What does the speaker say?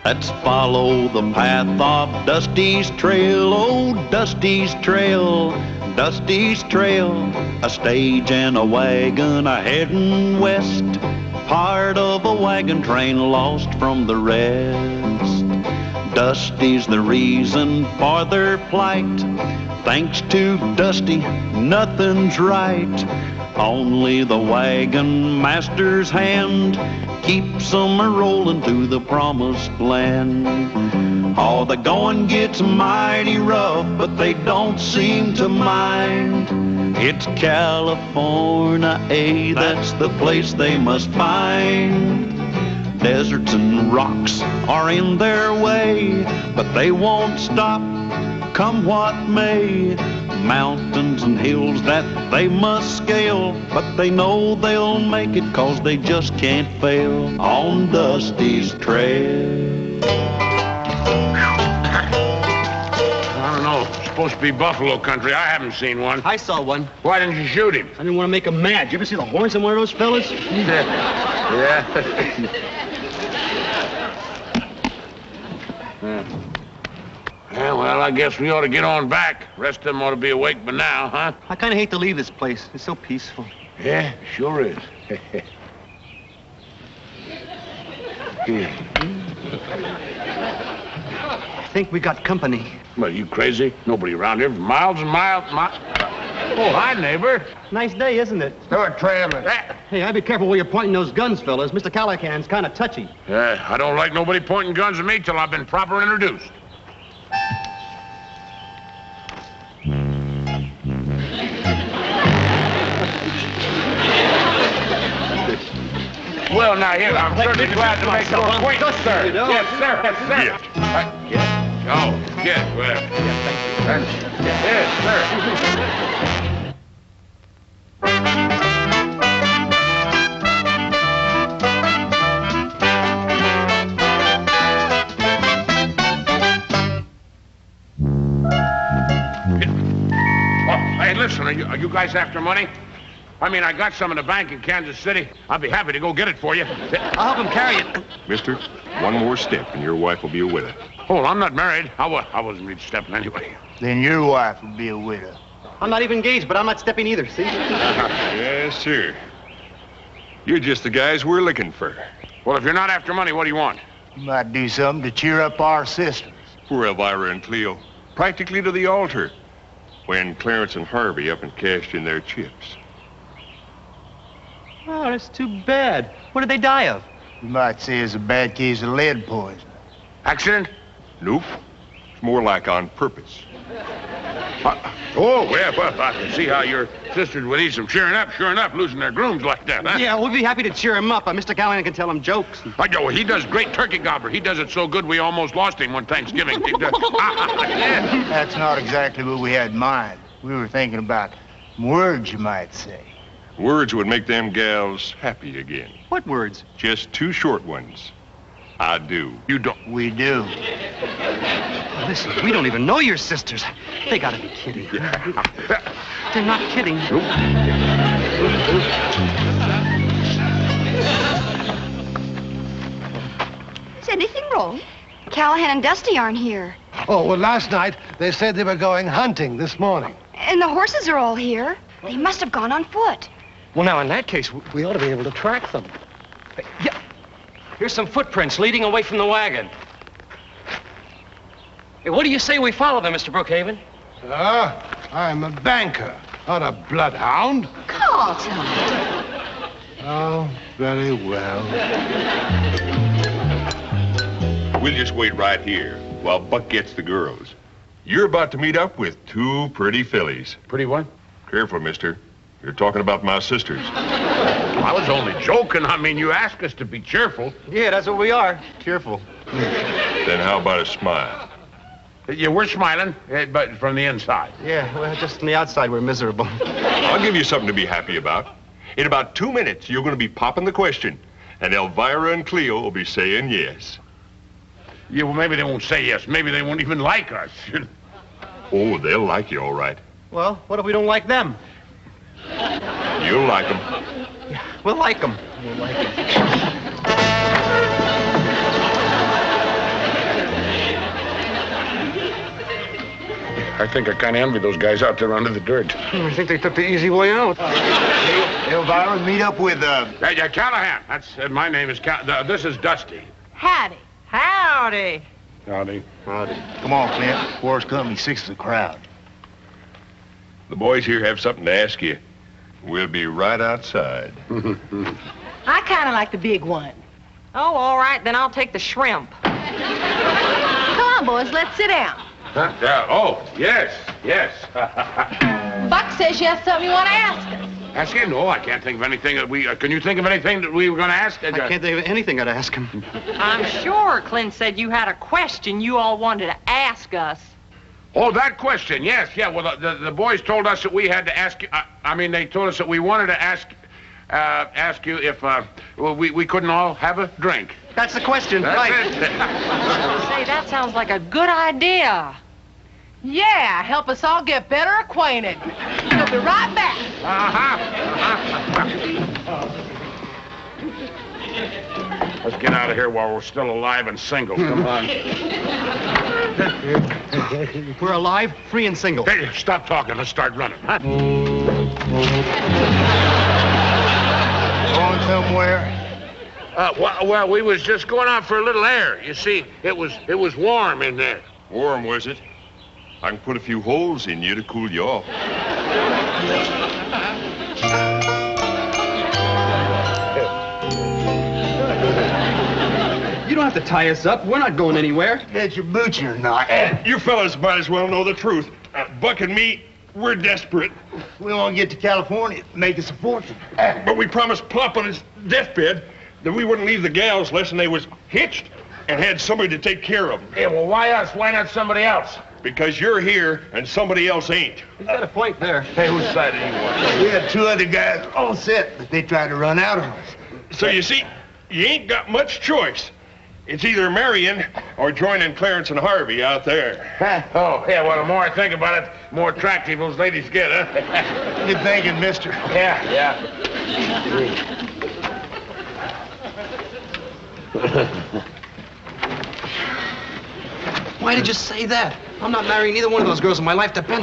Let's follow the path of Dusty's trail, oh, Dusty's trail, Dusty's trail. A stage and a wagon a heading west, part of a wagon train lost from the rest. Dusty's the reason for their plight. Thanks to Dusty, nothing's right. Only the wagon master's hand keeps them rolling to the promised land. Oh, the going gets mighty rough, but they don't seem to mind. It's California, that's the place they must find. Deserts and rocks are in their way, but they won't stop, come what may. Mountains and hills that they must scale, but they know they'll make it 'cause they just can't fail on Dusty's trail. I don't know. It's supposed to be buffalo country. I haven't seen one. I saw one. Why didn't you shoot him? I didn't want to make him mad. You ever see the horns on one of those fellas? Yeah. Yeah, well, I guess we ought to get on back. Rest of them ought to be awake by now, huh? I kind of hate to leave this place. It's so peaceful. Yeah, sure is. I think we got company. Well, you crazy? Nobody around here for miles and miles. Oh, hi, neighbor. Nice day, isn't it? Start trailing. Hey, I'd be careful where you're pointing those guns, fellas. Mr. Callahan's kind of touchy. Yeah, I don't like nobody pointing guns at me till I've been proper introduced. Well, now, here, I'm certainly glad to make your acquaintance, sir. Yes, sir. Yes, sir. Yes. Oh, yes, well. Yes, thank you. Yes, sir. Oh, hey, listen, are you guys after money? I mean, I got some in the bank in Kansas City. I'd be happy to go get it for you. I'll help him carry it. Mister, one more step and your wife will be a widow. Oh, I'm not married. I wasn't really stepping anyway. Then your wife will be a widow. I'm not even engaged, but I'm not stepping either, see? Yes, sir. You're just the guys we're looking for. Well, if you're not after money, what do you want? You might do something to cheer up our sisters. Poor Elvira and Cleo, practically to the altar, when Clarence and Harvey up and cashed in their chips. Oh, that's too bad. What did they die of? You might say it's a bad case of lead poisoning. Accident? Nope. It's more like on purpose. Oh, well, I can see how your sisters would need some cheering up, sure enough, losing their grooms like that, huh? Yeah, we'll be happy to cheer him up. Mr. Callahan can tell him jokes. Oh, he does great turkey gobbler. He does it so good we almost lost him one Thanksgiving. Yeah. That's not exactly what we had in mind. We were thinking about words, you might say. Words would make them gals happy again. What words? Just two short ones. I do. You don't. We do. Listen, we don't even know your sisters. They gotta be kidding. They're not kidding. Is anything wrong? Callahan and Dusty aren't here. Oh, well, last night they said they were going hunting this morning. And the horses are all here. They must have gone on foot. Well, now, in that case, we ought to be able to track them. Yeah. Here's some footprints leading away from the wagon. Hey, what do you say we follow them, Mr. Brookhaven? I'm a banker, not a bloodhound. Carlton. Oh, very well. We'll just wait right here while Buck gets the girls. You're about to meet up with two pretty fillies. Pretty what? Careful, mister. You're talking about my sisters. I was only joking. I mean, you asked us to be cheerful. Yeah, that's what we are. Cheerful. Then how about a smile? Yeah, we're smiling, but from the inside. Yeah, well, just from the outside, we're miserable. I'll give you something to be happy about. In about 2 minutes, you're going to be popping the question, and Elvira and Cleo will be saying yes. Yeah, well, maybe they won't say yes. Maybe they won't even like us. Oh, they'll like you, all right. Well, what if we don't like them? You'll like them. Yeah, we'll like them. We'll like them. I think I kind of envy those guys out there under the dirt. I think they took the easy way out. Elvira, meet up with, Hey, Callahan. That's my name is this is Dusty. Howdy. Howdy. Howdy. Come on, Clint. Forrest Company 6 is a crowd. The boys here have something to ask you. We'll be right outside. I kind of like the big one. Oh, all right, then I'll take the shrimp. Come on, boys, let's sit down. Huh? Oh, yes. Buck says you have something you want to ask us. Ask him? No, I can't think of anything that we... can you think of anything that we were going to ask? I can't think of anything I'd ask him. I'm sure Clint said you had a question you all wanted to ask us. Oh, that question, yes. Yeah, well, the boys told us that we had to ask you... they told us that we wanted to ask you if we couldn't all have a drink. That's the question, That's right? it. Say, that sounds like a good idea. Yeah, help us all get better acquainted. We'll be right back. Let's get out of here while we're still alive and single. Come on. We're alive, free, and single. Hey, stop talking. Let's start running, huh? Going somewhere? Well, we was just going out for a little air. You see, it was warm in there. Warm, was it? I can put a few holes in you to cool you off. You don't have to tie us up. We're not going anywhere. Get your boots or not. You fellas might as well know the truth. Buck and me, we're desperate. We want to get to California, make us a fortune. But we promised Plop on his deathbed that we wouldn't leave the gals less than they was hitched and had somebody to take care of them. Yeah, well, why us? Why not somebody else? Because you're here and somebody else ain't. He's got a point there. Hey, whose side are you on? We had 2 other guys all set, but they tried to run out of us. So you see, you ain't got much choice. It's either marrying or joining Clarence and Harvey out there. Oh, yeah, well, the more I think about it, the more attractive those ladies get, huh? Good thinking, mister. Yeah. Why did you say that? I'm not marrying either one of those girls, and my life depends